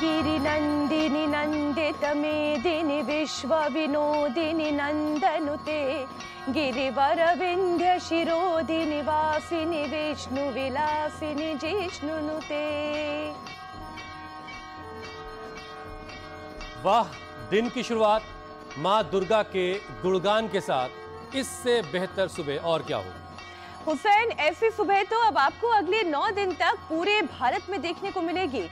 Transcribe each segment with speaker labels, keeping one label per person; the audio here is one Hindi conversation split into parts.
Speaker 1: गिरिनन्दिनि नन्दितमेदिनि विश्वविनोदिनि नन्दनुते गिरिवरविन्ध्य शिरोधिनि वासिनि विष्णुविलासिनि जिष्णुनुते।
Speaker 2: वाह, दिन की शुरुआत माँ दुर्गा के गुणगान के साथ, इससे बेहतर सुबह और क्या होगी।
Speaker 1: हुसैन, ऐसी सुबह तो अब आपको अगले 9 दिन तक पूरे भारत में देखने को मिलेगी,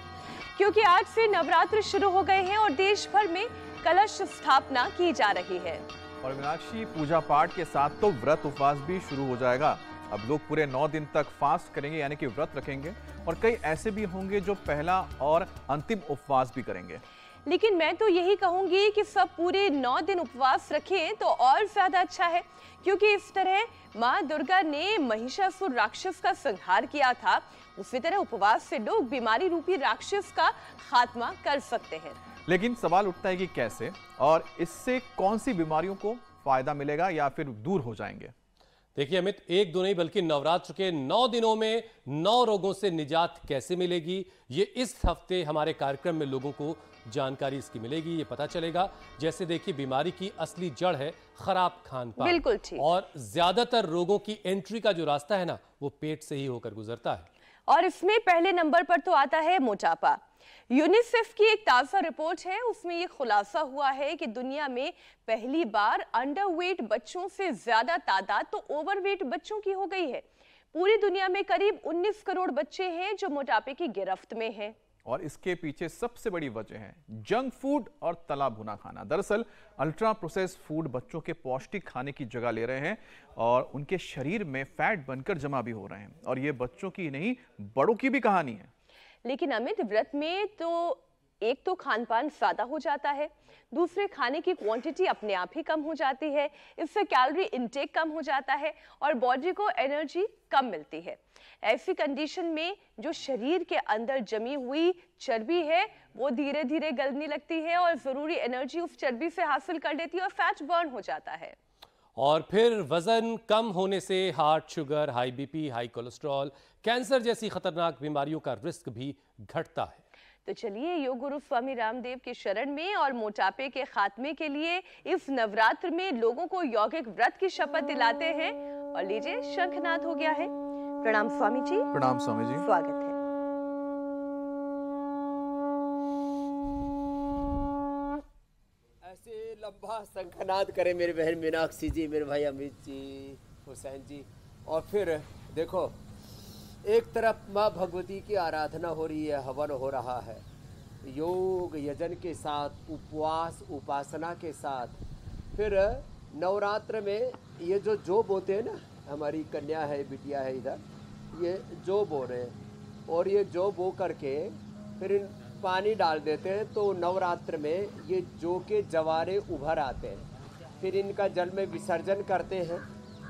Speaker 1: क्योंकि आज से नवरात्र शुरू हो गए हैं और देश भर में कलश स्थापना की जा रही है।
Speaker 3: और मीनाक्षी, पूजा पाठ के साथ तो व्रत उपवास भी शुरू हो जाएगा। अब लोग पूरे 9 दिन तक फास्ट करेंगे, यानी कि व्रत रखेंगे, और कई ऐसे भी होंगे जो पहला और अंतिम उपवास भी करेंगे।
Speaker 1: लेकिन मैं तो यही कहूंगी कि सब पूरे 9 दिन उपवास रखें तो और ज्यादा अच्छा है, क्योंकि इस तरह माँ दुर्गा ने महिषासुर राक्षस का संहार किया था, उसी तरह उपवास से लोग बीमारी रूपी राक्षस का खात्मा कर सकते हैं।
Speaker 3: लेकिन सवाल उठता है कि कैसे, और इससे कौन सी बीमारियों को फायदा मिलेगा या फिर दूर हो जाएंगे।
Speaker 2: देखिए अमित, एक दो नहीं बल्कि नवरात्र के 9 दिनों में 9 रोगों से निजात कैसे मिलेगी, ये इस हफ्ते हमारे कार्यक्रम में लोगों को जानकारी इसकी मिलेगी, ये पता चलेगा। जैसे देखिए, बीमारी की असली जड़ है खराब खान-पान।
Speaker 1: बिल्कुल ठीक।
Speaker 2: और ज्यादातर रोगों की एंट्री का जो रास्ता है ना, वो पेट से ही होकर गुजरता है।
Speaker 1: और इसमें पहले नंबर पर तो आता है मोटापा। यूनिसेफ की एक ताजा रिपोर्ट है, उसमें ये खुलासा हुआ है कि दुनिया में पहली बार अंडरवेट बच्चों से ज्यादा तादाद तो ओवरवेट बच्चों की हो गई है। पूरी दुनिया में करीब 19 करोड़ बच्चे हैं जो मोटापे की गिरफ्त में हैं।
Speaker 3: और इसके पीछे सबसे बड़ी वजह है जंक फूड और तला भुना खाना। दरअसल अल्ट्रा प्रोसेस्ड फूड बच्चों के पौष्टिक खाने की जगह ले रहे हैं और उनके शरीर में फैट बनकर जमा भी हो रहे हैं। और ये बच्चों की नहीं, बड़ों की भी कहानी है।
Speaker 1: लेकिन अमित, व्रत में तो एक तो खान पान सादा हो जाता है, दूसरे खाने की क्वांटिटी अपने आप ही कम हो जाती है, इससे कैलोरी इनटेक कम हो जाता है और बॉडी को एनर्जी कम मिलती है। ऐसी कंडीशन में जो शरीर के अंदर जमी हुई चर्बी है वो धीरे धीरे गलने लगती है और जरूरी एनर्जी उस चर्बी से हासिल कर लेती है और फैट बर्न हो जाता है।
Speaker 2: और फिर वजन कम होने से heart, sugar, high BP, high cholesterol, cancer जैसी खतरनाक बीमारियों का रिस्क भी घटता है।
Speaker 1: तो चलिए योग गुरु स्वामी रामदेव के शरण में और मोटापे के खात्मे के लिए इस नवरात्र में लोगों को यौगिक व्रत की शपथ दिलाते हैं। और लीजिए, शंखनाद हो गया है। प्रणाम स्वामी जी।
Speaker 3: प्रणाम स्वामी जी।
Speaker 1: स्वागत है।
Speaker 4: ऐसे लंबा शंखनाद करे मेरी बहन मीनाक्षी जी, मेरे भाई अमित जी, हुसैन जी। और फिर देखो, एक तरफ माँ भगवती की आराधना हो रही है, हवन हो रहा है, योग यजन के साथ, उपवास उपासना के साथ। फिर नवरात्र में ये जो जोब होते हैं ना, हमारी कन्या है, बिटिया है इधर, ये जोब बो रहे हैं और ये जोब बो करके फिर पानी डाल देते हैं, तो नवरात्र में ये जौ के जवारे उभर आते हैं। फिर इनका जल में विसर्जन करते हैं।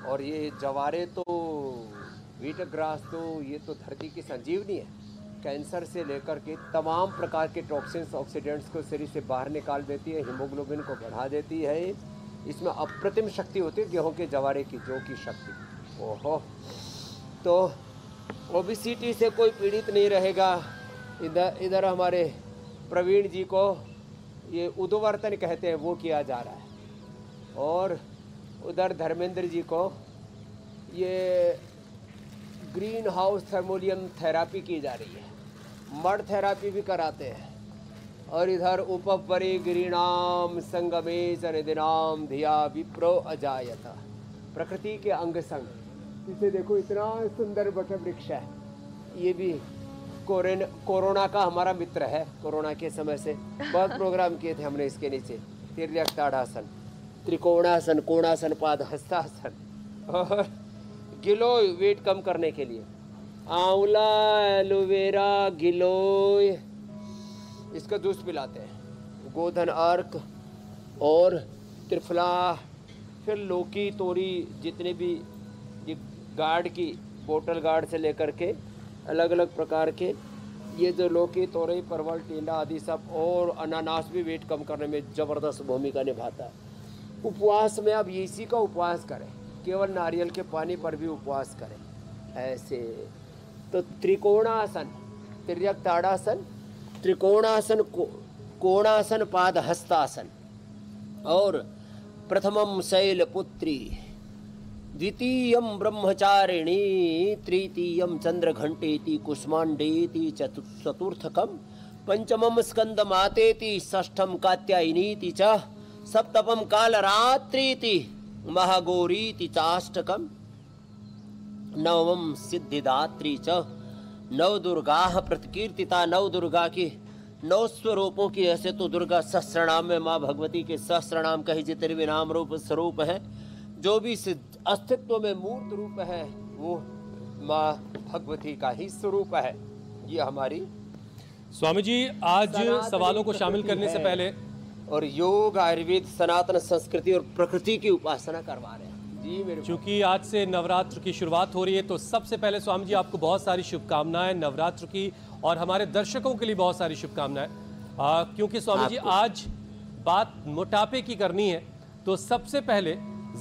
Speaker 4: और ये जवारे तो वीट ग्रास तो ये तो धरती की संजीवनी है। कैंसर से लेकर के तमाम प्रकार के टॉक्सिन्स, ऑक्सीडेंट्स को शरीर से बाहर निकाल देती है, हीमोग्लोबिन को बढ़ा देती है। इसमें अप्रतिम शक्ति होती है गेहूं के जवारे की, जौ की शक्ति। ओहो, तो ओबेसिटी से कोई पीड़ित नहीं रहेगा। इधर हमारे प्रवीण जी को ये उद्वर्तन कहते हैं, वो किया जा रहा है। और उधर धर्मेंद्र जी को ये ग्रीन हाउस थर्मोलियम थेरापी की जा रही है, मड थेरापी भी कराते हैं। और इधर उपपरि गिरीणाम संगमे सनिधिनाम धिया विप्रो अजायता, प्रकृति के अंग संग। इसे देखो, इतना सुंदर वट वृक्ष है। ये भी कोरोना का हमारा मित्र है। कोरोना के समय से बहुत प्रोग्राम किए थे हमने इसके नीचे। तिर्यक ताड़ासन, त्रिकोणासन, कोणासन, पाद हस्तासन, और गिलोय वेट कम करने के लिए, आंवला, एलोवेरा, गिलोय, इसका जूस पिलाते हैं। गोधन अर्क और त्रिफला, फिर लौकी, तोरी, जितने भी ये गार्ड की बोतल गार्ड से लेकर के अलग अलग प्रकार के ये जो लौकी, तोरई, परवल, टिंडा आदि सब, और अनानास भी वेट कम करने में ज़बरदस्त भूमिका निभाता है। उपवास में अब इसी का उपवास करें, केवल नारियल के पानी पर भी उपवास करें। ऐसे तो त्रिकोणासन, तिर्यक ताड़ासन त्रिकोणासन, कोणासन, पाद हस्तासन। और प्रथमम शैलपुत्री, द्वितीयम ब्रह्मचारिणी, तृतीयम चंद्रघंटेति कुष्मांडेति, चतुर्थकम पंचमम स्कंदमातेति, षष्ठम कात्यायनीति च, सप्तमम कालरात्रीति, महागौरीति चाष्टकम, नवम सिद्धिदात्री च। नव दुर्गा प्रतिकीर्तिता, नव दुर्गा की 9 स्वरूपों की। ऐसे तो दुर्गा सहस्रनाम में माँ भगवती के सहस्रनाम कही जितने भी नाम रूप स्वरूप है, जो भी अस्तित्व में मूर्त रूप है, वो माँ भगवती का ही स्वरूप है। ये हमारी
Speaker 2: स्वामी जी आज सवालों को शामिल करने से पहले,
Speaker 4: और योग, आयुर्वेद, सनातन संस्कृति और प्रकृति की उपासना करवा रहे हैं जी मेरे।
Speaker 2: क्योंकि आज से नवरात्र की शुरुआत हो रही है, तो सबसे पहले स्वामी जी आपको बहुत सारी शुभकामनाएं नवरात्र की, और हमारे दर्शकों के लिए बहुत सारी शुभकामनाएं। क्योंकि स्वामी जी आज बात मोटापे की करनी है, तो सबसे पहले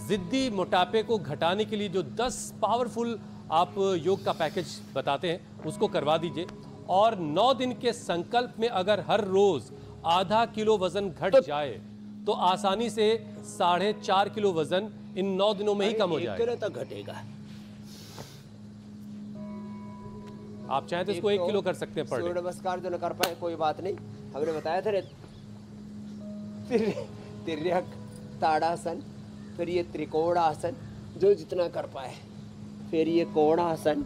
Speaker 2: जिद्दी मोटापे को घटाने के लिए जो 10 पावरफुल आप योग का पैकेज बताते हैं उसको करवा दीजिए। और 9 दिन के संकल्प में अगर हर रोज आधा किलो वजन घट जाए तो आसानी से 4.5 किलो वजन इन 9 दिनों में ही कम हो जाएगा।
Speaker 4: 1 किलो तक घटेगा।
Speaker 2: आप चाहें तो इसको 1 किलो कर सकते हैं पर
Speaker 4: सूर्य नमस्कार जो न कर पाए कोई बात नहीं, हमने बताया था तिर्यक, ताड़ासन, फिर ये त्रिकोणासन जो जितना कर पाए, फिर ये कोणासन,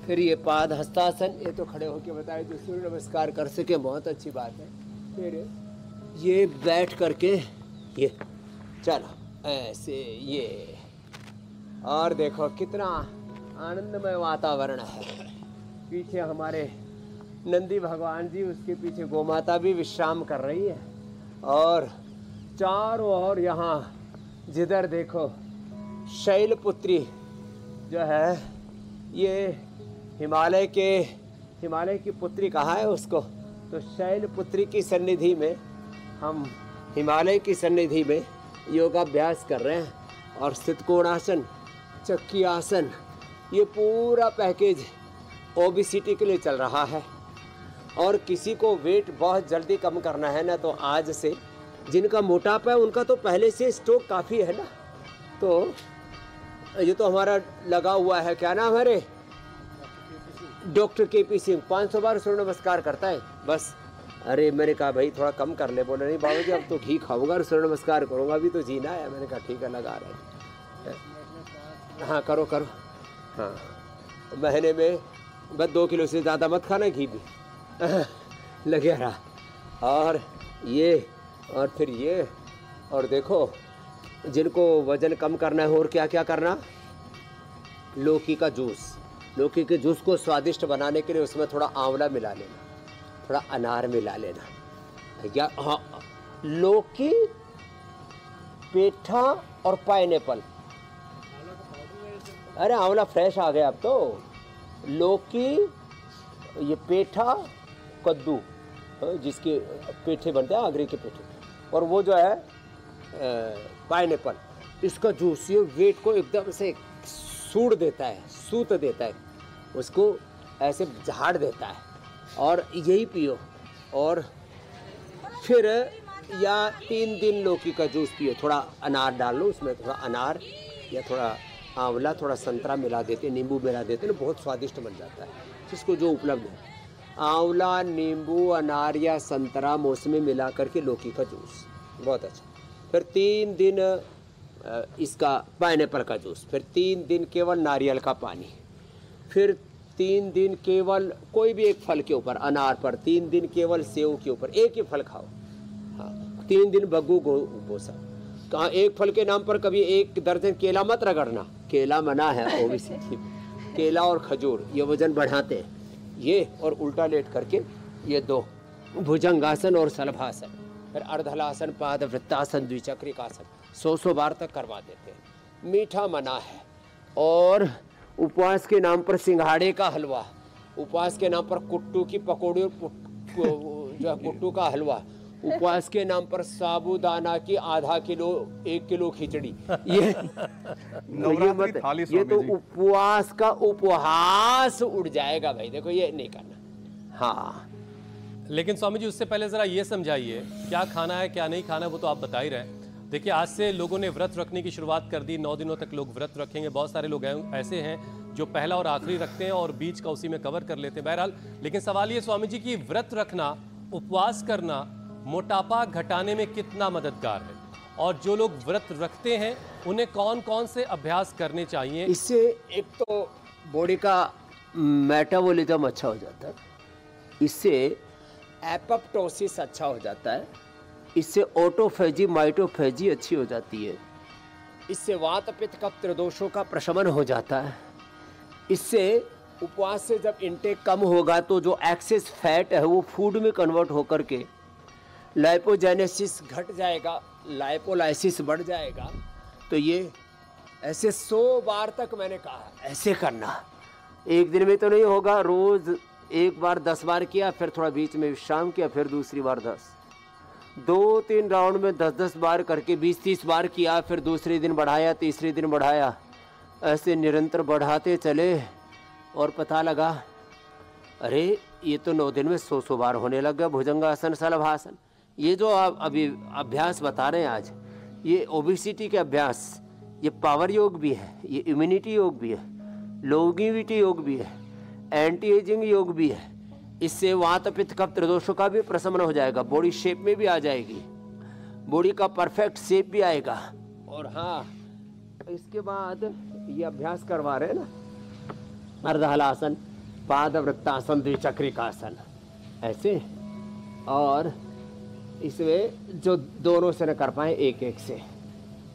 Speaker 4: फिर ये पाद हस्तासन, ये तो खड़े होके बताए जो सूर्य नमस्कार कर सके बहुत अच्छी बात है। फिर ये बैठ करके ये चलो ऐसे ये, और देखो कितना आनंदमय वातावरण है। पीछे हमारे नंदी भगवान जी, उसके पीछे गोमाता भी विश्राम कर रही है, और चारों ओर यहाँ जिधर देखो शैलपुत्री जो है, ये हिमालय की पुत्री कहा है उसको, तो शैलपुत्री की सन्निधि में हम हिमालय की सन्निधि में योगाभ्यास कर रहे हैं। और सिद्धकोणासन, चक्की आसन, ये पूरा पैकेज ओबेसिटी के लिए चल रहा है। और किसी को वेट बहुत जल्दी कम करना है ना, तो आज से जिनका मोटापा है उनका तो पहले से स्टॉक काफ़ी है ना, तो ये तो हमारा लगा हुआ है, क्या नाम है रे, डॉक्टर KP सिंह 500 बार सूर्य नमस्कार करता है बस। अरे मैंने कहा भाई थोड़ा कम कर ले, बोले नहीं बाबा जी अब तो घी खाऊंगा और सूर्य नमस्कार करूंगा, अभी तो जीना है। मैंने कहा ठीक है लगा रहे, हाँ करो करो, हाँ महीने में बस 2 किलो से ज़्यादा मत खाना, घी भी लगे रहा। और ये, और फिर ये, और देखो जिनको वजन कम करना है और क्या क्या करना, लौकी का जूस, लौकी के जूस को स्वादिष्ट बनाने के लिए उसमें थोड़ा आंवला मिला लेना, थोड़ा अनार मिला लेना, या हाँ लौकी, पेठा और पाइनएप्पल। अरे आंवला फ्रेश आ गया अब तो। लौकी, ये पेठा, कद्दू, जिसके पेठे बनते हैं आगरे के पेठे, और वो जो है पाइनएप्पल, इसका जूस ये वेट को एकदम से सूड़ देता है, सूत देता है, उसको ऐसे झाड़ देता है, और यही पियो। और फिर या 3 दिन लौकी का जूस पियो, थोड़ा अनार डाल लो उसमें, थोड़ा अनार या थोड़ा आंवला, थोड़ा संतरा मिला देते, नींबू मिला देते ना, बहुत स्वादिष्ट बन जाता है। जिसको जो उपलब्ध है, आंवला, नींबू, अनार या संतरा, मौसमी मिला करके लौकी का जूस बहुत अच्छा। फिर 3 दिन इसका पाइनएप्पल का जूस, फिर 3 दिन केवल नारियल का पानी, फिर 3 दिन केवल कोई भी एक फल के ऊपर, अनार पर, 3 दिन केवल सेव के ऊपर, एक ही फल खाओ। हाँ 3 दिन बग्गू गोसा, कहाँ एक फल के नाम पर कभी 1 दर्जन केला मत रगड़ना, केला मना है ओबेसिटी। केला और खजूर ये वजन बढ़ाते हैं। ये और उल्टा लेट करके ये 2 भुजंगासन और शलभासन, फिर अर्धलासन, पाद वृत्तासन, द्विचक्रिकासन 100 बार तक करवा देते हैं। मीठा मना है। और उपवास के नाम पर सिंघाड़े का हलवा, उपवास के नाम पर कुट्टू की पकौड़ी, जो है कुट्टू का हलवा, उपवास के नाम पर साबूदाना की आधा किलो 1 किलो खिचड़ी, ये तो उपवास का उपहास उड़ जाएगा भाई। देखो ये नहीं करना। हाँ
Speaker 2: लेकिन स्वामी जी उससे पहले जरा ये समझाइए क्या खाना है क्या नहीं खाना, वो तो आप बता ही रहे हैं। देखिए आज से लोगों ने व्रत रखने की शुरुआत कर दी, 9 दिनों तक लोग व्रत रखेंगे। बहुत सारे लोग ऐसे हैं जो पहला और आखिरी रखते हैं और बीच का उसी में कवर कर लेते हैं। बहरहाल लेकिन सवाल ये स्वामी जी की व्रत रखना, उपवास करना मोटापा घटाने में कितना मददगार है, और जो लोग व्रत रखते हैं उन्हें कौन कौन से अभ्यास करने चाहिए?
Speaker 4: इससे एक तो बॉडी का मेटाबॉलिज्म अच्छा हो जाता है, इससे एपोप्टोसिस अच्छा हो जाता है, इससे ऑटोफेजी माइटोफेजी अच्छी हो जाती है, इससे वात पित्त कफ त्रिदोषों का प्रशमन हो जाता है। इससे उपवास से जब इंटेक कम होगा तो जो एक्सेस फैट है वो फूड में कन्वर्ट होकर के लाइपोजेनेसिस घट जाएगा, लाइपोलाइसिस बढ़ जाएगा। तो ये ऐसे 100 बार तक मैंने कहा ऐसे करना, एक दिन में तो नहीं होगा, रोज एक बार 10 बार किया, फिर थोड़ा बीच में विश्राम किया, फिर दूसरी बार 10, 2-3 राउंड में 10-10 बार करके 20-30 बार किया, फिर दूसरे दिन बढ़ाया, तीसरे दिन बढ़ाया, ऐसे निरंतर बढ़ाते चले और पता लगा अरे ये तो 9 दिन में 100 बार होने लग गया भुजंगासन शलभासन। ये जो आप अभी अभ्यास बता रहे हैं आज, ये ओबेसिटी के अभ्यास, ये पावर योग भी है, ये इम्यूनिटी योग भी है, लॉन्गेविटी योग भी है, एंटी एजिंग योग भी है। इससे वात पित्त कफ त्रिदोषों का भी प्रशमन हो जाएगा, बॉडी शेप में भी आ जाएगी, बॉडी का परफेक्ट शेप भी आएगा। और हाँ, इसके बाद ये अभ्यास करवा रहे हैं ना, अर्धहलासन, पादवृत्तासन, द्विचक्रिकासन, ऐसे। और इसमें जो दोनों से न कर पाए एक एक से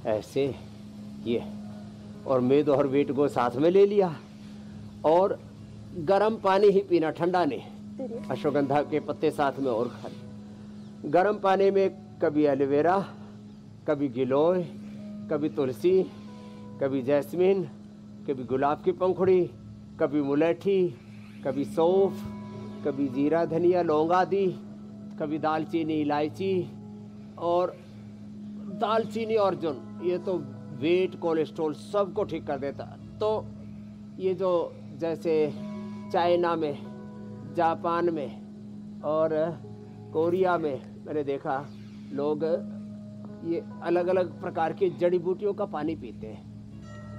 Speaker 4: ऐसे ये, और मेद और वेट को साथ में ले लिया, और गर्म पानी ही पीना, ठंडा नहीं। अश्वगंधा के पत्ते साथ में और खा, गर्म पानी में कभी एलोवेरा, कभी गिलोय, कभी तुलसी, कभी जैस्मिन, कभी गुलाब की पंखुड़ी, कभी मुलेठी, कभी सौंफ, कभी जीरा धनिया लौंग आदि, कभी दालचीनी इलायची। और दालचीनी अर्जुन ये तो वेट कोलेस्ट्रॉल सबको ठीक कर देता। तो ये जो जैसे चाइना में, जापान में और कोरिया में मैंने देखा लोग ये अलग अलग प्रकार की जड़ी बूटियों का पानी पीते हैं।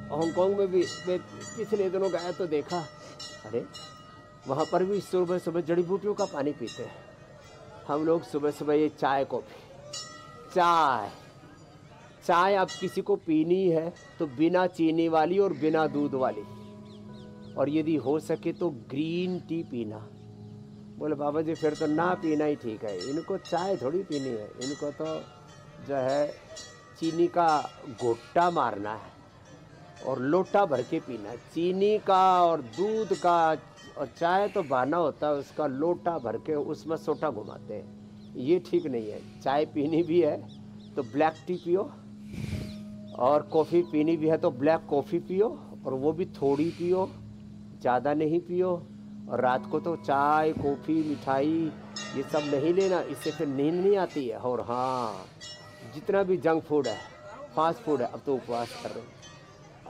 Speaker 4: हांगकांग में भी मैं पिछले दिनों गया तो देखा, अरे वहाँ पर भी सुबह सुबह जड़ी बूटियों का पानी पीते हैं। हम लोग सुबह सुबह ये चाय कॉफ़ी, चाय आप किसी को पीनी है तो बिना चीनी वाली और बिना दूध वाली, और यदि हो सके तो ग्रीन टी पीना। बोले बाबा जी फिर तो ना पीना ही ठीक है, इनको चाय थोड़ी पीनी है, इनको तो जो है चीनी का घोटा मारना है और लोटा भर के पीना। चीनी का और दूध का और चाय तो बहाना होता है, उसका लोटा भर के उसमें सोटा घुमाते हैं, ये ठीक नहीं है। चाय पीनी भी है तो ब्लैक टी पियो, और कॉफ़ी पीनी भी है तो ब्लैक कॉफ़ी पियो, और वो भी थोड़ी पियो, ज़्यादा नहीं पियो। और रात को तो चाय कॉफ़ी मिठाई ये सब नहीं लेना, इससे फिर नींद नहीं आती है। और हाँ, जितना भी जंक फूड है, फास्ट फूड है, अब तो उपवास कर रहे हैं।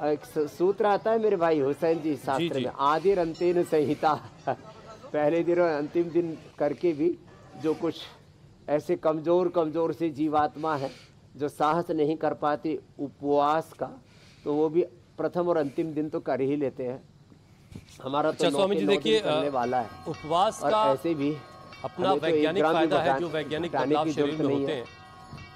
Speaker 4: एक सूत्र आता है मेरे भाई हुसैन जी शास्त्र में, आदिर अंतिम संहिता, पहले दिन और अंतिम दिन करके भी जो कुछ ऐसे कमज़ोर से जीवात्मा है जो साहस नहीं कर पाती उपवास का, तो वो भी प्रथम और अंतिम दिन तो कर ही लेते हैं। हमारा तो
Speaker 2: स्वामी जी देखिए
Speaker 4: करने वाला है
Speaker 2: उपवास
Speaker 4: और
Speaker 2: का
Speaker 4: ऐसे भी
Speaker 2: अपना वैज्ञानिक फायदा है, जो वैज्ञानिक बदलाव शरीर में होते हैं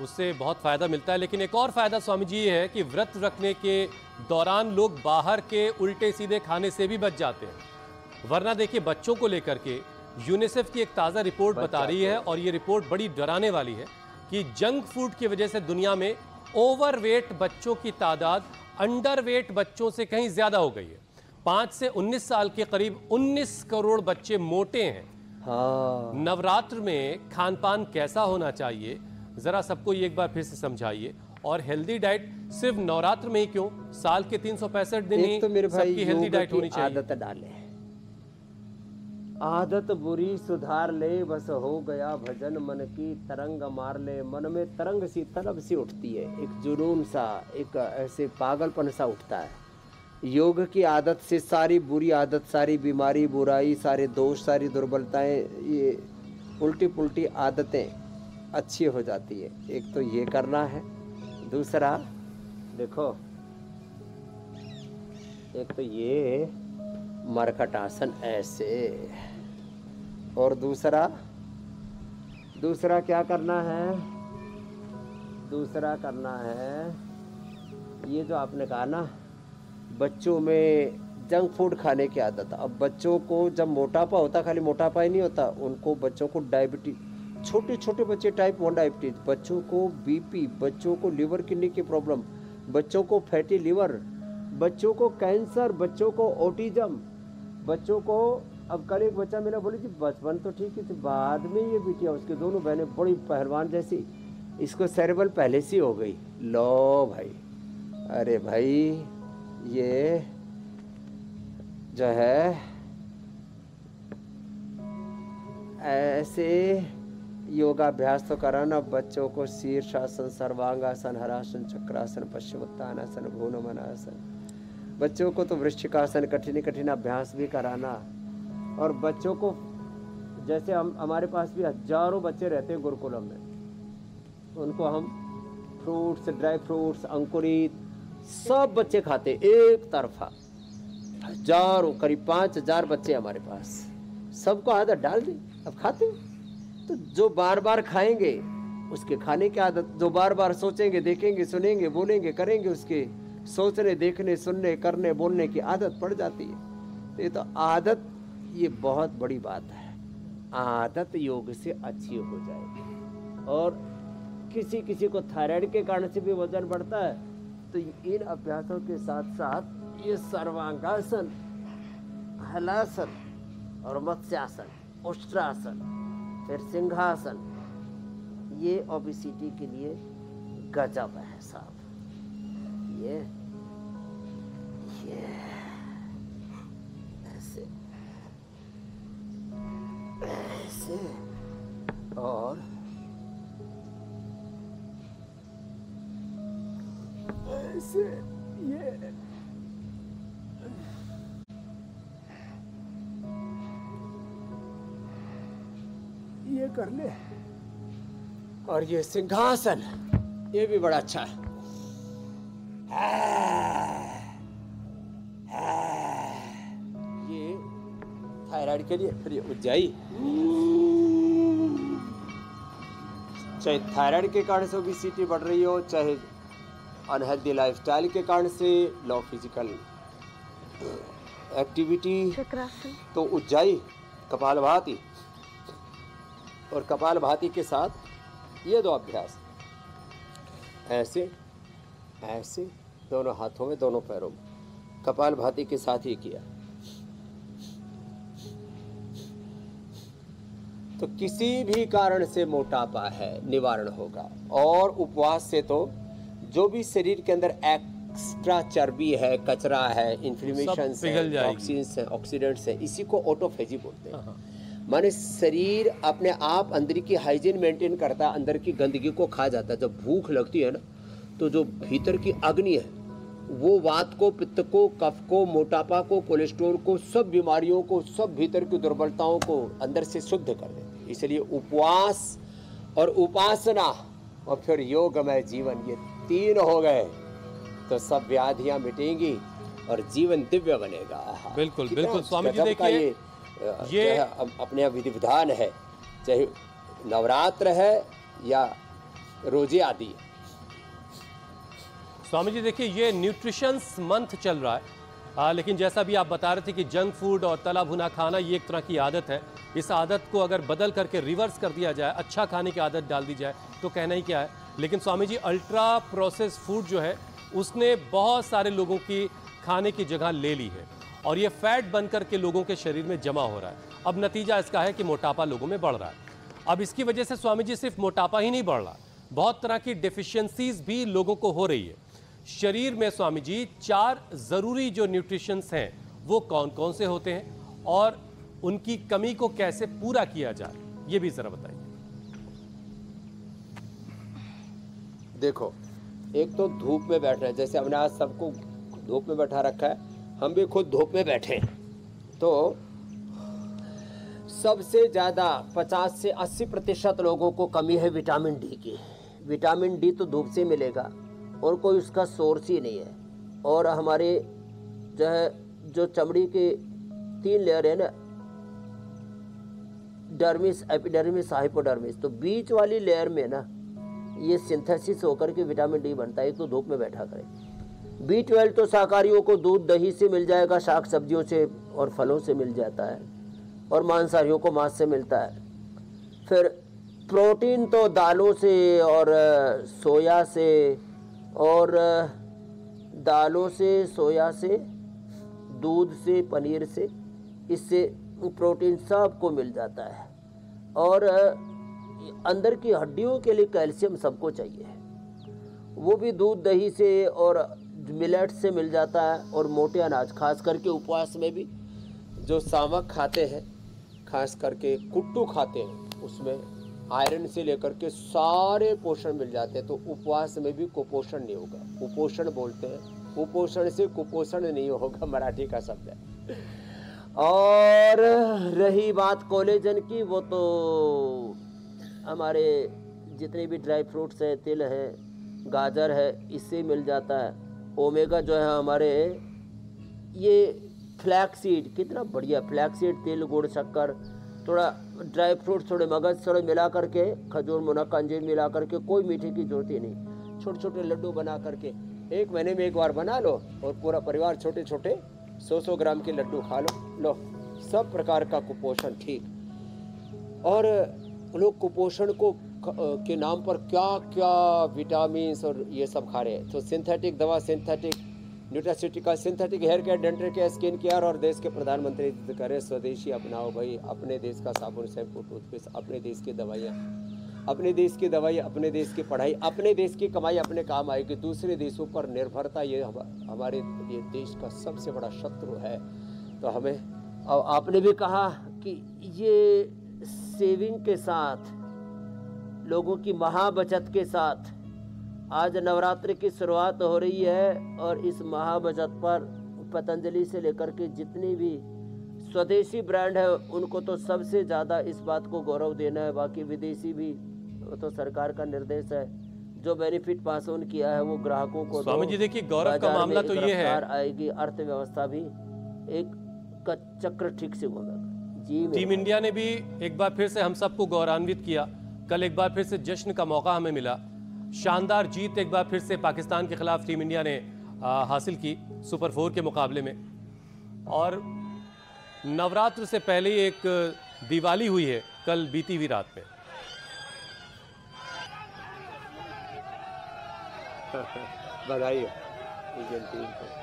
Speaker 2: उससे बहुत फायदा मिलता है। लेकिन एक और फायदा स्वामी जी ये है कि व्रत रखने के दौरान लोग बाहर के उल्टे सीधे खाने से भी बच जाते हैं। वरना देखिए बच्चों को लेकर के यूनिसेफ की एक ताज़ा रिपोर्ट बता रही है, और ये रिपोर्ट बड़ी डराने वाली है, कि जंक फूड की वजह से दुनिया में ओवरवेट बच्चों की तादाद अंडरवेट बच्चों से कहीं ज्यादा हो गई है। 5 से 19 साल के करीब 19 करोड़ बच्चे मोटे हैं।
Speaker 4: हाँ।
Speaker 2: नवरात्र में खान पान कैसा होना चाहिए, जरा सबको ये एक बार फिर से समझाइए। और हेल्दी डाइट सिर्फ नवरात्र में ही क्यों, साल के 365 दिन ही
Speaker 4: तो मेरे भाई
Speaker 2: सबकी हेल्दी डाइट होनी चाहिए।
Speaker 4: आदत डाले, आदत बुरी सुधार ले, बस हो गया भजन, मन की तरंग मार ले। मन में तरंग सी तलब सी उठती है, एक जुनून सा, एक ऐसे पागलपन सा उठता है। योग की आदत से सारी बुरी आदत, सारी बीमारी, बुराई, सारे दोष, सारी दुर्बलताएं ये उल्टी पुल्टी आदतें अच्छी हो जाती है। एक तो ये करना है, दूसरा देखो, एक तो ये मरकट आसन ऐसे, और दूसरा क्या करना है, दूसरा करना है ये जो आपने कहा ना, बच्चों में जंक फूड खाने की आदत। अब बच्चों को जब मोटापा होता, खाली मोटापा ही नहीं होता, उनको बच्चों को डायबिटीज, छोटे छोटे बच्चे टाइप 1 डायबिटीज, बच्चों को बीपी, बच्चों को लिवर किडनी की प्रॉब्लम, बच्चों को फैटी लिवर, बच्चों को कैंसर, बच्चों को ऑटिज्म, बच्चों को, अब कल एक बच्चा मेरा बोली कि बचपन तो ठीक ही थी, बाद में ये बिटिया, उसके दोनों बहनें बड़ी पहलवान जैसी, इसको सेरेब्रल पहले से हो गई। लो भाई, अरे भाई ये जो है ऐसे योगाभ्यास तो कराना बच्चों को, शीर्षासन, सर्वांगासन, हरासन, चक्रासन, पश्चिमोत्तानासन, भूनमनासन, बच्चों को तो वृश्चिकासन, कठिन अभ्यास भी कराना। और बच्चों को जैसे हमारे पास भी हजारों बच्चे रहते हैं गुरुकुलम में, उनको हम फ्रूट्स, ड्राई फ्रूट्स, अंकुरित सब बच्चे खाते एक तरफा, हजारों, करीब 5000 बच्चे हमारे पास, सबको आदत डाल दी, अब खाते। तो जो बार बार खाएंगे उसके खाने की आदत, जो बार बार सोचेंगे, देखेंगे, सुनेंगे, बोलेंगे, करेंगे, उसके सोचने, देखने, सुनने, करने, बोलने की आदत पड़ जाती है। तो ये तो आदत, ये बहुत बड़ी बात है। आदत योग से अच्छी हो जाएगी। और किसी किसी को थायराइड के कारण से भी वजन बढ़ता है, तो इन अभ्यासों के साथ साथ ये सर्वांगासन, हलासन और मत्स्यासन, उष्ट्रासन, फिर सिंहासन, ये ओबेसिटी के लिए गजब है साहब। ये ऐसे ऐसे और ऐसे, ये कर ले। और ये सिंहासन, ये भी बड़ा अच्छा है। ये थायराइड के लिए। फिर ये उज्जाई, चाहे थायराइड के कारण से ओबेसिटी बढ़ रही हो, चाहे अनहेल्दी लाइफस्टाइल के कारण से, लो फिजिकल एक्टिविटी, तो उज्जाई, कपालभाति, और कपालभाति के साथ ये दो अभ्यास, ऐसे ऐसे, दोनों हाथों में, दोनों पैरों में, कपालभाति के साथ ही किया। तो किसी भी कारण से मोटापा है, निवारण होगा। और उपवास से तो जो भी शरीर के अंदर एक्स्ट्रा चर्बी है, कचरा है, इन्फ्लेमेशन है, टॉक्सिन्स है, ऑक्सीडेंट्स है, इसी को ऑटोफेजी बोलते हैं। माने शरीर अपने आप अंदर की हाइजीन मेंटेन करता है, अंदर की गंदगी को खा जाता है। जब भूख लगती है ना, तो जो भीतर की अग्नि है वो वात को, पित्त को, कफ को, मोटापा को, कोलेस्ट्रॉल को, सब बीमारियों को, सब भीतर की दुर्बलताओं को अंदर से शुद्ध कर देती है। इसलिए उपवास और उपासना और फिर योगमय जीवन, ये 3 हो गए तो सब व्याधियां मिटेंगी और जीवन दिव्य बनेगा।
Speaker 2: बिल्कुल बिल्कुल स्वामी जी, देखिए
Speaker 4: ये अपने विधि विधान है, चाहे नवरात्र है या रोजे आदि है।
Speaker 2: स्वामी जी देखिए, ये न्यूट्रिशंस मंथ चल रहा है, लेकिन जैसा भी आप बता रहे थे कि जंक फूड और तला भुना खाना ये एक तरह की आदत है। इस आदत को अगर बदल करके रिवर्स कर दिया जाए, अच्छा खाने की आदत डाल दी जाए, तो कहना ही क्या है। लेकिन Swami ji, ultra process food जो है उसने बहुत सारे लोगों की खाने की जगह ले ली है और ये फैट बन करके लोगों के शरीर में जमा हो रहा है। अब नतीजा इसका है कि मोटापा लोगों में बढ़ रहा है। अब इसकी वजह से स्वामी जी सिर्फ मोटापा ही नहीं बढ़ रहा, बहुत तरह की डेफिशिएंसीज भी लोगों को हो रही है शरीर में। स्वामी जी, 4 जरूरी जो न्यूट्रिशंस हैं वो कौन कौन से होते हैं और उनकी कमी को कैसे पूरा किया जाए, ये भी जरा बताइए।
Speaker 4: देखो, एक तो धूप में बैठ रहे हैं, जैसे हमने आज सबको धूप में बैठा रखा है, हम भी खुद धूप में बैठे, तो सबसे ज़्यादा 50 से 80% लोगों को कमी है विटामिन डी की। विटामिन डी तो धूप से मिलेगा और कोई उसका सोर्स ही नहीं है। और हमारे जो है जो चमड़ी के 3 लेयर है ना, डर्मिस, एपिडर्मिस, हाइपोडर्मिस, तो बीच वाली लेयर में ना ये सिंथेसिस होकर के विटामिन डी बनता है। तो धूप में बैठा करें। B12 तो शाकाहारियों को दूध दही से मिल जाएगा, शाक सब्जियों से और फलों से मिल जाता है, और मांसाहारियों को मांस से मिलता है। फिर प्रोटीन तो दालों से और सोया से, और दालों से, सोया से, दूध से, पनीर से, इससे प्रोटीन सबको मिल जाता है। और अंदर की हड्डियों के लिए कैल्शियम सबको चाहिए, वो भी दूध दही से और मिलेट से मिल जाता है। और मोटे अनाज, खास करके उपवास में भी जो सामक खाते हैं, खास करके कुट्टू खाते हैं, उसमें आयरन से लेकर के सारे पोषण मिल जाते हैं। तो उपवास में भी कुपोषण नहीं होगा। कुपोषण बोलते हैं, कुपोषण से कुपोषण नहीं होगा, मराठी का शब्द है। और रही बात कोलेजन की, वो तो हमारे जितने भी ड्राई फ्रूट्स है, तिल है, गाजर है, इससे मिल जाता है। ओमेगा जो है हमारे ये फ्लैक्स सीड, कितना बढ़िया फ्लैक्स सीड, तिल, गुड़, शक्कर, थोड़ा ड्राई फ्रूट, थोड़े मगज थोड़े मिला करके, खजूर, मुनक्का, अंजीर मिला करके, कोई मीठे की जरूरत ही नहीं। छोटे छोटे लड्डू बना करके 1 महीने में एक बार बना लो और पूरा परिवार छोटे छोटे 100-100 ग्राम के लड्डू खा लो, सब प्रकार का कुपोषण ठीक। और लोग कुपोषण को के नाम पर क्या क्या विटामिन और ये सब खा रहे हैं। तो सिंथेटिक दवा, synthetic nutraceutical, synthetic hair care, dental care, skin care, और देश के प्रधानमंत्री करे स्वदेशी अपनाओ भाई। अपने देश का साबुन, शैम्पू, टूथपेस्ट, अपने देश की दवाइयाँ, अपने देश की दवाई, अपने देश की पढ़ाई, अपने देश की कमाई अपने काम आएगी। दूसरे देशों पर निर्भरता ये हमारे ये देश का सबसे बड़ा शत्रु है। तो हमें, और आपने भी कहा कि ये सेविंग के साथ, लोगों की महाबचत के साथ आज नवरात्रि की शुरुआत हो रही है। और इस महाबचत पर पतंजलि से लेकर के जितनी भी स्वदेशी ब्रांड है, उनको तो सबसे ज़्यादा इस बात को गौरव देना है। बाकी विदेशी भी तो सरकार का निर्देश है, जो बेनिफिट पास ऑन किया है वो ग्राहकों को।
Speaker 2: स्वामी जी देखिए, गौरव का मामला तो ये है,
Speaker 4: आएगी, अर्थव्यवस्था भी एक का चक्र ठीक से घूमेगा। जी,
Speaker 2: टीम इंडिया ने भी एक बार फिर से हम सबको गौरवान्वित किया। कल एक बार फिर से जश्न का मौका हमें मिला। शानदार जीत एक बार फिर से पाकिस्तान के खिलाफ टीम इंडिया ने हासिल की सुपर 4 के मुकाबले में। और नवरात्र से पहले ही एक दिवाली हुई है कल बीती हुई रात में।
Speaker 4: बधाई हो इंडियन टीम को।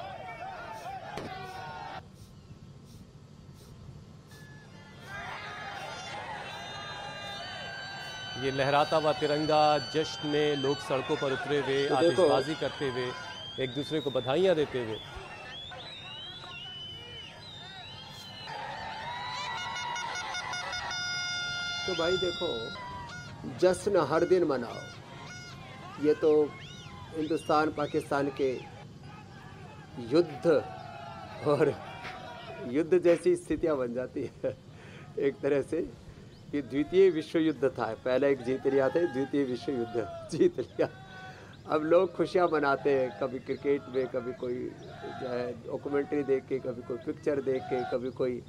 Speaker 2: ये लहराता हुआ तिरंगा, जश्न में लोग सड़कों पर उतरे हुए,
Speaker 4: तो
Speaker 2: आतिशबाजी करते हुए, एक दूसरे को बधाइयां देते हुए।
Speaker 4: तो भाई देखो, जश्न हर दिन मनाओ। ये तो हिंदुस्तान पाकिस्तान के युद्ध और युद्ध जैसी स्थितियां बन जाती है एक तरह से। कि द्वितीय विश्व युद्ध था, पहला एक जीत लिया था, द्वितीय विश्व युद्ध जीत लिया। अब लोग खुशियां मनाते हैं, कभी क्रिकेट में, कभी कोई जो है डॉक्यूमेंट्री देख के, कभी कोई पिक्चर देख के, कभी कोई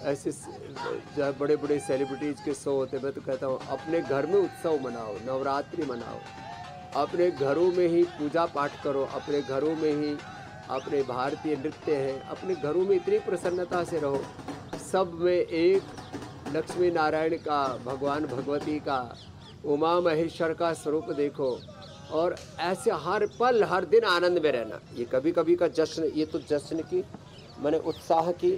Speaker 4: ऐसे जो है बड़े बड़े सेलिब्रिटीज़ के शो होते। मैं तो कहता हूँ अपने घर में उत्सव मनाओ, नवरात्रि मनाओ, अपने घरों में ही पूजा पाठ करो, अपने घरों में ही अपने भारतीय नृत्य हैं, अपने घरों में इतनी प्रसन्नता से रहो। सब में एक लक्ष्मी नारायण का, भगवान भगवती का, उमा महेश्वर का स्वरूप देखो, और ऐसे हर पल हर दिन आनंद में रहना। ये कभी कभी का जश्न, ये तो जश्न की माने उत्साह की,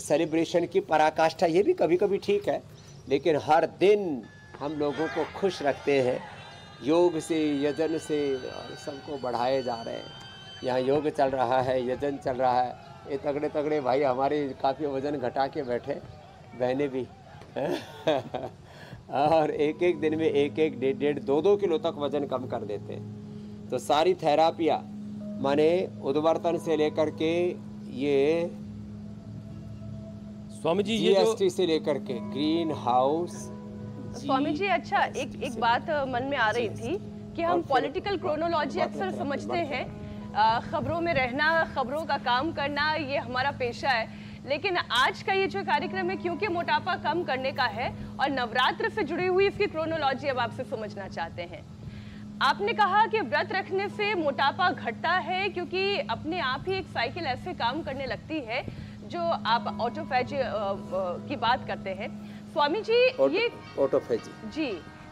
Speaker 4: सेलिब्रेशन की पराकाष्ठा, ये भी कभी कभी ठीक है, लेकिन हर दिन हम लोगों को खुश रखते हैं योग से, यजन से, और सबको बढ़ाए जा रहे हैं। यहाँ योग चल रहा है, यजन चल रहा है। ये तगड़े तगड़े भाई हमारे काफ़ी वजन घटा के बैठे, बहनें भी और एक एक दिन में 1-1, 1.5, 2-2 किलो तक वजन कम कर देते हैं। तो सारी थेरापियाँ माने उद्वर्तन से लेकर के ये
Speaker 2: स्वामी जी ये जो
Speaker 4: जीएसटी से लेकर के ग्रीन हाउस।
Speaker 1: स्वामी जी अच्छा एक बात मन में आ रही थी कि हम पॉलिटिकल क्रोनोलॉजी अक्सर समझते हैं, खबरों में रहना, खबरों का काम करना ये हमारा पेशा है, लेकिन आज का ये जो कार्यक्रम है क्योंकि मोटापा कम करने का है और नवरात्र से जुड़ी हुई इसकी क्रोनोलॉजी अब आपसे समझना चाहते हैं। आपने कहा कि व्रत रखने से मोटापा घटता है क्योंकि अपने आप ही एक साइकिल ऐसे काम करने लगती है जो आप ऑटोफेजी की बात करते हैं। स्वामी जी ये
Speaker 4: ऑटोफेजी
Speaker 1: जी,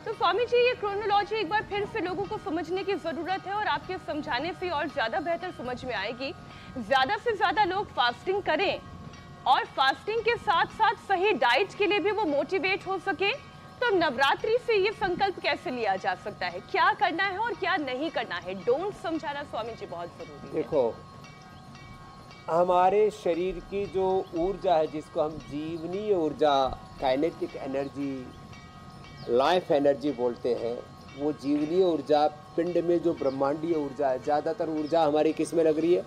Speaker 1: तो स्वामी जी ये क्रोनोलॉजी एक बार फिर से लोगों को समझने की जरूरत है और आपके समझाने से और ज्यादा बेहतर समझ में आएगी। ज्यादा से ज्यादा लोग फास्टिंग करें और फास्टिंग के साथ साथ सही डाइट के लिए भी वो मोटिवेट हो सके, तो नवरात्रि से ये संकल्प कैसे लिया जा सकता है, क्या करना है और क्या नहीं करना है? डोंट समझाना स्वामी जी बहुत जरूरी है।
Speaker 4: देखो, हमारे शरीर की जो ऊर्जा है जिसको हम जीवनीय ऊर्जा, काइनेटिक एनर्जी, लाइफ एनर्जी बोलते हैं, वो जीवनीय ऊर्जा पिंड में जो ब्रह्मांडीय ऊर्जा है, ज़्यादातर ऊर्जा हमारी किस में लग रही है?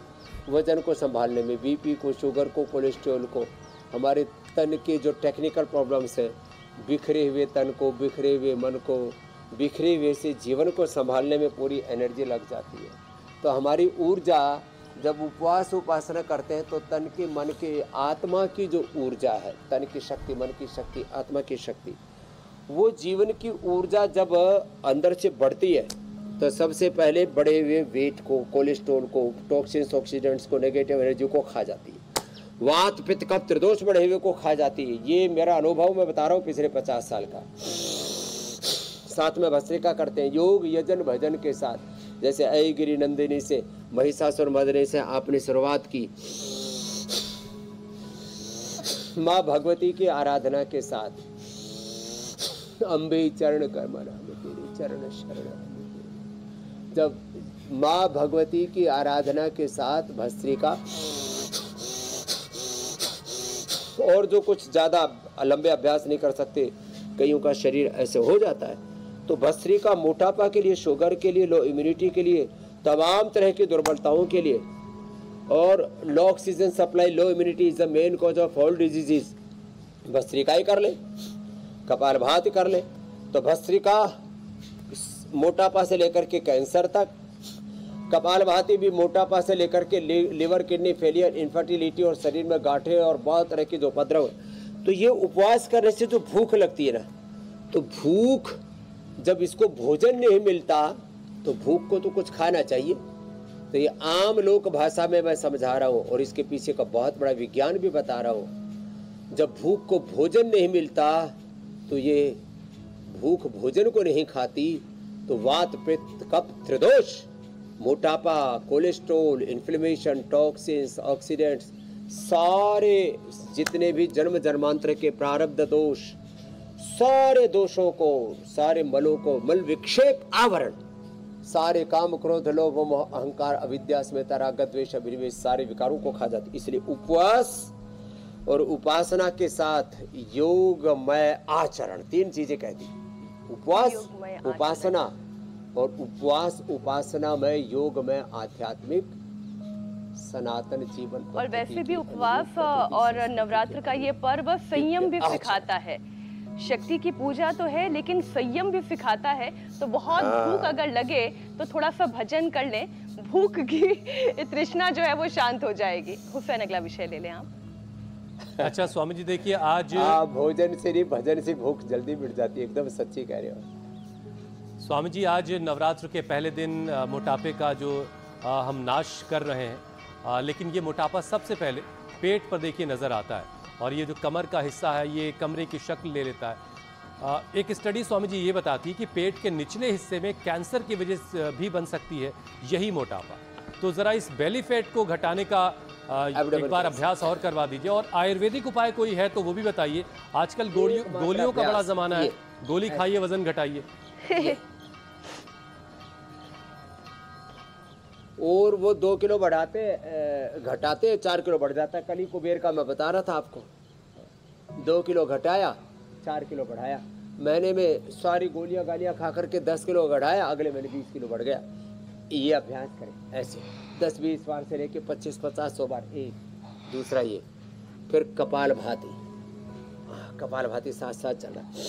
Speaker 4: वजन को संभालने में, बीपी को, शुगर को, कोलेस्ट्रॉल को, हमारे तन के जो टेक्निकल प्रॉब्लम्स हैं, बिखरे हुए तन को, बिखरे हुए मन को, बिखरे हुए से जीवन को संभालने में पूरी एनर्जी लग जाती है। तो हमारी ऊर्जा जब उपवास उपासना करते हैं तो तन के, मन के, आत्मा की जो ऊर्जा है, तन की शक्ति, मन की शक्ति, आत्मा की शक्ति, वो जीवन की ऊर्जा जब अंदर से बढ़ती है तो सबसे पहले बढ़े हुए वेट को, कोलेस्ट्रॉल को, टॉक्सिन्स, ऑक्सीडेंट्स को, नेगेटिव एनर्जी को खा जाती है। वात, पित्त, कफ, त्रिदोष बढ़े हुए को खा जाती है। ये मेरा अनुभव मैं बता रहा हूँ पिछले 50 साल का। साथ में भस्त्रिका करते हैं योग, यजन, भजन के साथ। जैसे ऐ गिरि नंदिनी से, महिषासुर मर्दिनी से आपने शुरुआत की, माँ भगवती की आराधना के साथ, अम्बे चरण कमल तेरे चरण शरण। जब माँ भगवती की आराधना के साथ भस्त्रिका और जो कुछ ज़्यादा लंबे अभ्यास नहीं कर सकते, कईयों का शरीर ऐसे हो जाता है, तो भस्त्रिका मोटापा के लिए, शुगर के लिए, लो इम्यूनिटी के लिए, तमाम तरह की दुर्बलताओं के लिए, और low oxygen supply, low immunity is the main cause of all diseases. Bhastrika ही कर ले, कपालभाति कर ले, तो भस्त्रिका मोटापा से लेकर के कैंसर तक, कपालभाति भी मोटापा से लेकर के लिवर, किडनी फेलियर, इनफर्टिलिटी और शरीर में गांठें और बहुत तरह की जो उपद्रव। तो ये उपवास करने से जो भूख लगती है ना, तो भूख जब इसको भोजन नहीं मिलता तो भूख को तो कुछ खाना चाहिए। तो ये आम लोक भाषा में मैं समझा रहा हूँ और इसके पीछे का बहुत बड़ा विज्ञान भी बता रहा हूँ। जब भूख को भोजन नहीं मिलता तो ये भूख भोजन को नहीं खाती तो वात, पित्त, कफ, त्रिदोष, मोटापा, कोलेस्ट्रॉल, इन्फ्लेमेशन, टॉक्सिन्स, ऑक्सीडेंट्स, सारे जितने भी जन्म जन्मांतर के प्रारब्ध दोष, सारे दोषों को, सारे मलों को, मल विक्षेप आवरण, सारे काम, क्रोध, लोभ, मोह, अहंकार, अविद्या, स्मृति, राग, द्वेष, अभिनिवेश, सारे विकारों को खा जाती। इसलिए उपवास और उपासना के साथ योगमय आचरण, 3 चीजें कहती। उपवास, उपासना और उपवास उपासना में योग में आध्यात्मिक सनातन जीवन।
Speaker 1: और वैसे भी उपवास और नवरात्र का ये पर्व संयम भी सिखाता है। शक्ति की पूजा तो है लेकिन संयम भी सिखाता है। तो बहुत भूख अगर लगे तो थोड़ा सा भजन कर लें, भूख की तृष्णा जो है वो शांत हो जाएगी। हुसैन अगला विषय ले लें आप।
Speaker 2: अच्छा स्वामी जी देखिए, आज
Speaker 4: भोजन से नहीं भजन से भूख जल्दी मिट जाती है। एकदम सच्ची कह रहे हो
Speaker 2: स्वामी जी। आज नवरात्र के पहले दिन मोटापे का जो हम नाश कर रहे हैं, लेकिन ये मोटापा सबसे पहले पेट पर देखिए नज़र आता है और ये जो कमर का हिस्सा है ये कमरे की शक्ल ले लेता है। एक स्टडी स्वामी जी ये बताती है कि पेट के निचले हिस्से में कैंसर की वजह से भी बन सकती है यही मोटापा। तो ज़रा इस बेली फैट को घटाने का एक बार अभ्यास और करवा दीजिए, और आयुर्वेदिक उपाय कोई है तो वो भी बताइए। आजकल गोलियों का बड़ा ज़माना है, गोली खाइए वजन घटाइए।
Speaker 4: और वो 2 किलो बढ़ाते घटाते 4 किलो बढ़ जाता है। कल ही कुबेर का मैं बता रहा था आपको, 2 किलो घटाया 4 किलो बढ़ाया। महीने में सारी गोलियां गालियां खा करके 10 किलो घटाया, अगले महीने 20 किलो बढ़ गया। ये अभ्यास करें ऐसे 10-20 बार से लेके 25-50-100 बार। एक दूसरा ये, फिर कपालभाति कपालभाति साथ साथ चल रहा है।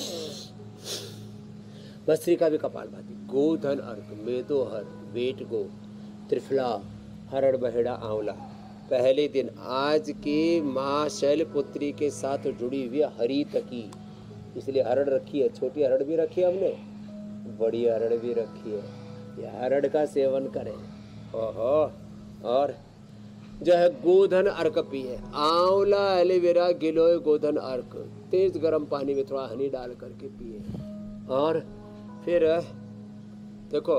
Speaker 4: भस्त्रिका भी कपालभाति। गोधन अर्क, मेदोहर, वेट गो, त्रिफला, हरड़ बहेड़ा आंवला। पहले दिन आज की माँ शैलपुत्री के साथ जुड़ी हुई हरी तकी, इसलिए हरड़ रखी है। छोटी हरड़ भी रखी है हमने, बड़ी हरड़ भी रखी है। ये हरड़ का सेवन करें। ओहो। और जो है गोधन अर्क पिए, आंवला, एलोवेरा, गिलोय, गोधन अर्क, तेज गर्म पानी में थोड़ा हनी डाल करके पिए। और फिर देखो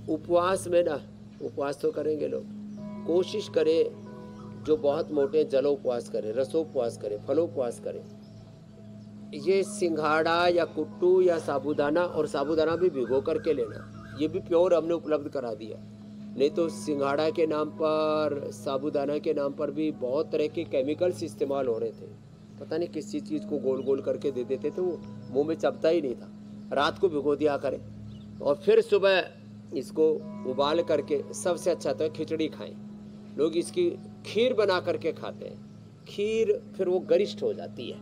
Speaker 4: उपवास में ना, उपवास तो करेंगे लोग, कोशिश करें जो बहुत मोटे जलोपवास करें, रसोपवास करें, फलोपवास करें। ये सिंघाड़ा या कुट्टू या साबूदाना, और साबूदाना भी भिगो करके लेना, ये भी प्योर हमने उपलब्ध करा दिया। नहीं तो सिंघाड़ा के नाम पर, साबूदाना के नाम पर भी बहुत तरह के केमिकल्स इस्तेमाल हो रहे थे। पता नहीं किसी चीज़ को गोल गोल करके दे देते थे, वो मुंह में चबता ही नहीं था। रात को भिगो दिया करें और फिर सुबह इसको उबाल करके, सबसे अच्छा तो खिचड़ी खाएं। लोग इसकी खीर बना करके खाते हैं, खीर फिर वो गरिष्ठ हो जाती है।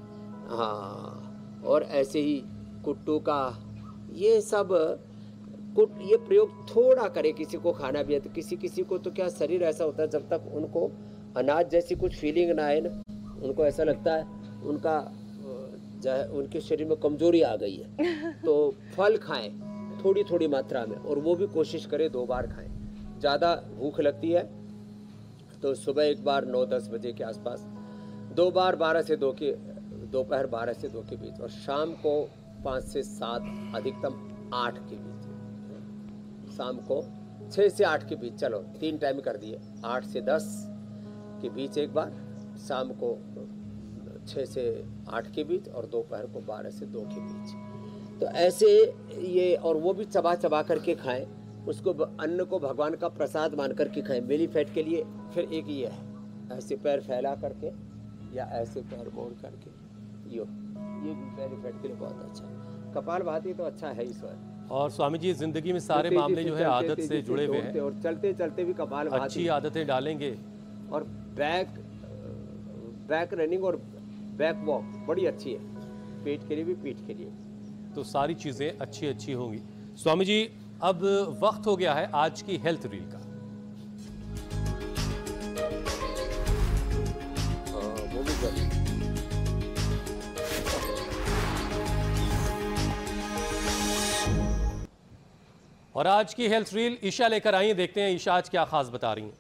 Speaker 4: हाँ, और ऐसे ही कुट्टू का ये सब ये प्रयोग थोड़ा करे। किसी को खाना भी है तो किसी को तो क्या शरीर ऐसा होता है, जब तक उनको अनाज जैसी कुछ फीलिंग ना आए ना, उनको ऐसा लगता है उनका उनके शरीर में कमजोरी आ गई है। तो फल खाएं थोड़ी थोड़ी मात्रा में, और वो भी कोशिश करें 2 बार खाएं। ज़्यादा भूख लगती है तो सुबह एक बार 9-10 बजे के आसपास, 2 बार 12 से 2 के, दोपहर 12 से 2 के बीच, और शाम को 5 से 7, अधिकतम 8 के बीच। शाम को 6 से 8 के बीच, चलो 3 टाइम कर दिए, 8 से 10 के बीच एक बार, शाम को 6 से 8 के बीच, और दोपहर को 12 से 2 के बीच। तो ऐसे ये, और वो भी चबा चबा करके खाएं। उसको, अन्न को भगवान का प्रसाद मान करके खाएं। बेली फैट के लिए फिर एक ये है, ऐसे पैर फैला करके या ऐसे पैर मोड़ करके, ये भी बेली फैट के लिए बहुत अच्छा है। कपालभाति तो अच्छा है ईश्वर।
Speaker 2: और स्वामी जी जिंदगी में सारे मामले जो है आदत से जुड़े हुए हैं,
Speaker 4: और चलते चलते भी कपालभाति,
Speaker 2: अच्छी आदतें डालेंगे।
Speaker 4: और बैक रनिंग और बैक वॉक बड़ी अच्छी है, पेट के लिए भी, पीठ के लिए।
Speaker 2: तो सारी चीज़ें अच्छी अच्छी होंगी। स्वामी जी अब वक्त हो गया है आज की हेल्थ रील का।
Speaker 4: वो भी जरूरी।
Speaker 2: और आज की हेल्थ रील ईशा लेकर आई हैं, देखते हैं ईशा आज क्या खास बता रही हैं।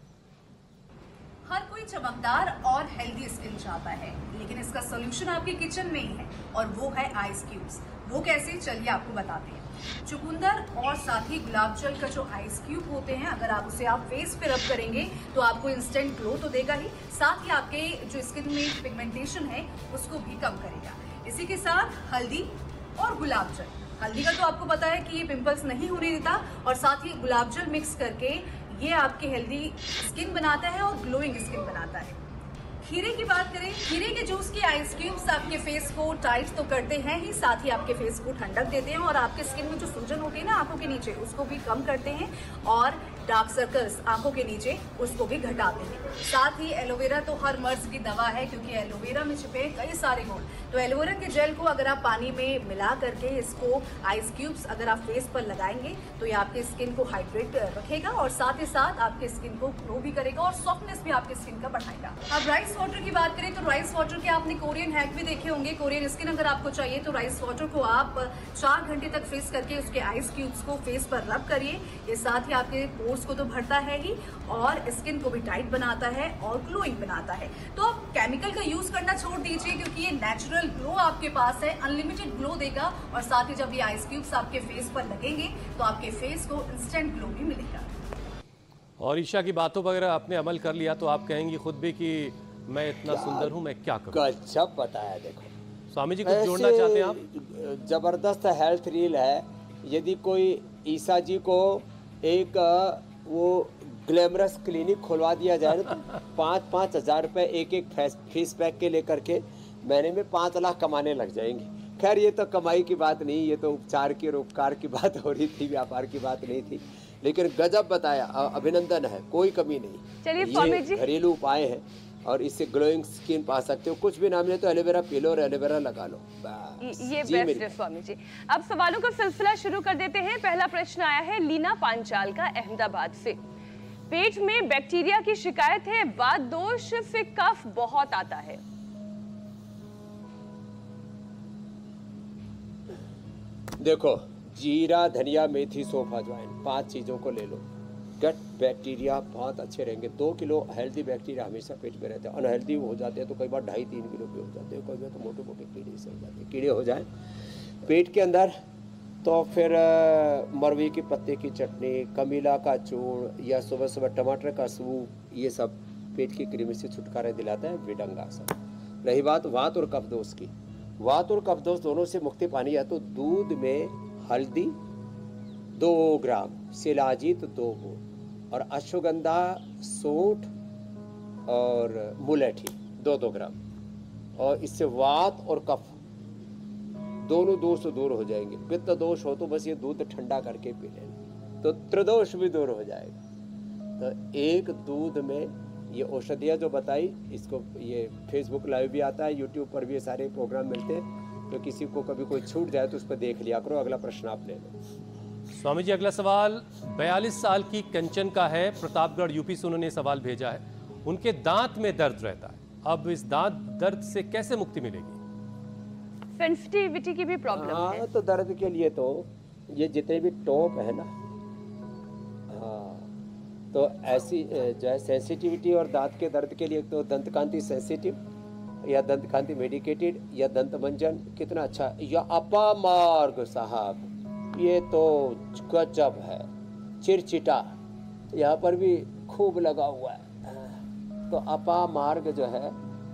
Speaker 5: हर कोई चमकदार और हेल्दी स्किन चाहता है, लेकिन इसका सॉल्यूशन आपके किचन में ही है, और वो है आइस क्यूब्स। वो कैसे, चलिए आपको बताते हैं। चुकंदर और साथ ही गुलाब जल का जो आइस क्यूब होते हैं, अगर आप उसे फेस पे रब करेंगे तो आपको इंस्टेंट ग्लो तो देगा ही, साथ ही आपके जो स्किन में पिगमेंटेशन है उसको भी कम करेगा। इसी के साथ हल्दी और गुलाब जल। हल्दी का तो आपको पता है कि ये पिंपल्स नहीं होने देता, और साथ ही गुलाब जल मिक्स करके ये आपकी हेल्दी स्किन बनाता है और ग्लोइंग स्किन बनाता है। खीरे की बात करें, खीरे के जूस के आइस क्यूब्स आपके फेस को टाइट तो करते हैं ही, साथ ही आपके फेस को ठंडक देते हैं, और आपके स्किन में जो सूजन होती है ना आंखों के नीचे, उसको भी कम करते हैं, और डार्क सर्कल्स आंखों के नीचे उसको भी घटाते हैं। साथ ही एलोवेरा तो हर मर्ज की दवा है, क्योंकि एलोवेरा में छिपे कई सारे गुण। तो एलोवेरा के जेल को अगर आप पानी में मिला करके इसको आइस क्यूब्स अगर आप फेस पर लगाएंगे तो ये आपके स्किन को हाइड्रेट रखेगा, और साथ ही साथ आपके स्किन को ग्लो भी करेगा, और सॉफ्टनेस भी आपके स्किन का बढ़ाएगा। अब राइस वाटर की बात करें तो राइस वाटर के आपने कोरियन हैक भी देखे होंगे। कोरियन स्किन अगर आपको चाहिए तो राइस वाटर को आप 4 घंटे तक फ्रीज करके उसके आइस क्यूब्स को फेस पर रब करिए। ये साथ ही आपके पोर्स को तो भरता है ही, और स्किन को भी टाइट बनाता है और ग्लोइंग बनाता है। तो आप केमिकल का यूज करना छोड़ दीजिए, क्योंकि ये नेचुरल ग्लो आपके पास है, अनलिमिटेड ग्लो देगा, और साथ ही जब ये आइस क्यूब्स आपके फेस पर लगेंगे तो आपके फेस को इंस्टेंट ग्लो भी मिलेगा।
Speaker 2: और ईशा की बातों पर अगर आपने अमल कर लिया तो आप कहेंगी खुद भी कि मैं इतना सुंदर हूं, मैं क्या करूं।
Speaker 4: गजब बताया। देखो
Speaker 2: स्वामी जी कुछ जोड़ना चाहते हैं आप?
Speaker 4: जबरदस्त हेल्थ रील है। यदि कोई ईसा जी को एक वो ग्लैमरस क्लिनिक खुलवा दिया जाए ना, तो 5-5 हज़ार रुपये एक फीस पैक के लेकर के महीने में 5 लाख कमाने लग जाएंगे। खैर ये तो कमाई की बात नहीं, ये तो उपचार की और उपकार की बात हो रही थी, व्यापार की बात नहीं थी। लेकिन गजब बताया, अभिनंदन है, कोई कमी नहीं।
Speaker 1: चलिए स्वामी जी,
Speaker 4: घरेलू उपाय है, और इससे ग्लोइंग स्किन पा सकते हो। कुछ भी ना मिले तो एलोवेरा पी लो और एलोवेरा लगा लो, बस।
Speaker 1: ये
Speaker 4: जी
Speaker 1: बेस्ट है स्वामी जी। अब सवालों का सिलसिला शुरू कर देते हैं। पहला प्रश्न आया है लीना पांचाल का अहमदाबाद से। पेट में बैक्टीरिया की शिकायत है, वात दोष से कफ बहुत आता है।
Speaker 4: देखो, जीरा, धनिया, मेथी, सौंफ, अजवाइन, 5 चीज़ों को ले लो। गट बैक्टीरिया बहुत अच्छे रहेंगे। 2 किलो हेल्दी बैक्टीरिया हमेशा पेट में रहते हैं। अनहेल्दी हो जाते हैं तो कई बार 2.5-3 किलो भी हो जाते हैं, कई बार तो मोटे मोटे कीड़े से हो जाते हैं। कीड़े हो जाए पेट के अंदर तो फिर मरवी के पत्ते की चटनी, कमीला का चूर्ण या सुबह सुबह टमाटर का सूप, ये सब पेट की कृमि से छुटकारा दिलाता है। विडंगासन। रही बात वात और कफ दोष की, वात और कफ दोष दोनों से मुक्ति पानी है तो दूध में हल्दी 2 ग्राम, शिलाजीत 2 बूंद और अश्वगंधा, सूंठ और मुलेठी 2-2 ग्राम, और इससे वात और कफ दोनों दोष दूर हो जाएंगे। पित्त दोष हो तो बस ये दूध ठंडा करके पी लेना तो त्रिदोष भी दूर हो जाएगा। तो एक दूध में ये औषधियाँ जो बताई, इसको ये फेसबुक लाइव भी आता है, यूट्यूब पर भी ये सारे प्रोग्राम मिलते हैं, तो किसी को कभी कोई छूट जाए तो उस पर देख लिया करो। अगला प्रश्न आप ले लो।
Speaker 2: स्वामी जी, अगला सवाल 42 साल की कंचन का है, प्रतापगढ़ यूपी से उन्होंने सवाल भेजा है। उनके दांत में दर्द रहता है, अब इस दांत दर्द से कैसे मुक्ति मिलेगी?
Speaker 1: सेंसिटिविटी की भी प्रॉब्लम है।
Speaker 4: हाँ, तो दर्द के लिए तो ये जितने भी टॉप है ना, हाँ, तो ऐसी जो है सेंसिटिविटी और दांत के दर्द के लिए एक तो दंतकांति सेंसिटिव या दंतकांति मेडिकेटेड या दंत मंजन कितना अच्छा, या अपामार्ग साहब, ये तो गजब है। चिरचिटा यहाँ पर भी खूब लगा हुआ है। तो अपामार्ग जो है,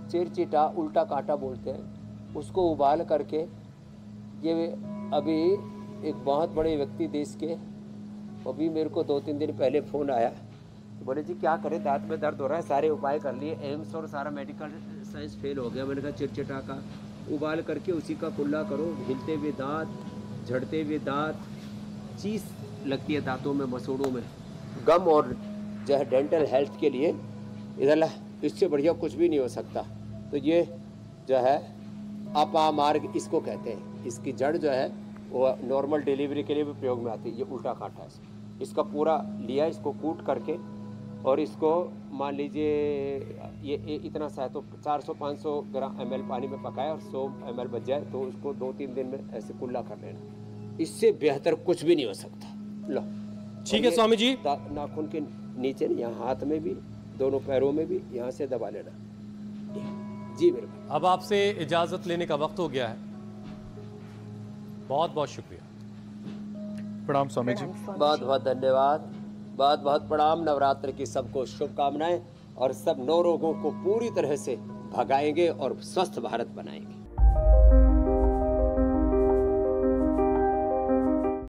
Speaker 4: चिरचिटा उल्टा कांटा बोलते हैं, उसको उबाल करके, ये अभी एक बहुत बड़े व्यक्ति देश के, अभी मेरे को 2-3 दिन पहले फ़ोन आया, तो बोले जी क्या करें, दांत में दर्द हो रहा है, सारे उपाय कर लिए, एम्स और सारा मेडिकल साइंस फेल हो गया। मैंने कहा चिरचिटा का उबाल करके उसी का कुल्ला करो, हिलते हुए दांत, झड़ते हुए दांत, चीज़ लगती है दांतों में, मसूड़ों में, गम और जो है डेंटल हेल्थ के लिए इधर इससे बढ़िया कुछ भी नहीं हो सकता। तो ये जो है अपामार्ग इसको कहते हैं। इसकी जड़ जो है वो नॉर्मल डिलीवरी के लिए भी प्रयोग में आती है। ये उल्टा काटा है, इसका पूरा लिया, इसको कूट करके, और इसको मान लीजिए ये इतना सा है तो 400-500 ग्राम ml पानी में पकाए और 100 ml बच जाए तो उसको 2-3 दिन में ऐसे कुल्ला कर लेना। इससे बेहतर कुछ भी नहीं हो सकता। लो,
Speaker 2: ठीक है स्वामी जी।
Speaker 4: नाखून के नीचे, यहाँ हाथ में भी, दोनों पैरों में भी, यहाँ से दबा लेना। जी मेरे भाई,
Speaker 2: अब आपसे इजाजत लेने का वक्त हो गया है। बहुत बहुत शुक्रिया।
Speaker 3: प्रणाम स्वामी जी।
Speaker 4: बहुत बहुत धन्यवाद, बहुत बहुत प्रणाम। नवरात्र की सबको शुभकामनाएं और सब 9 रोगों को पूरी तरह से भगाएंगे और स्वस्थ भारत बनाएंगे।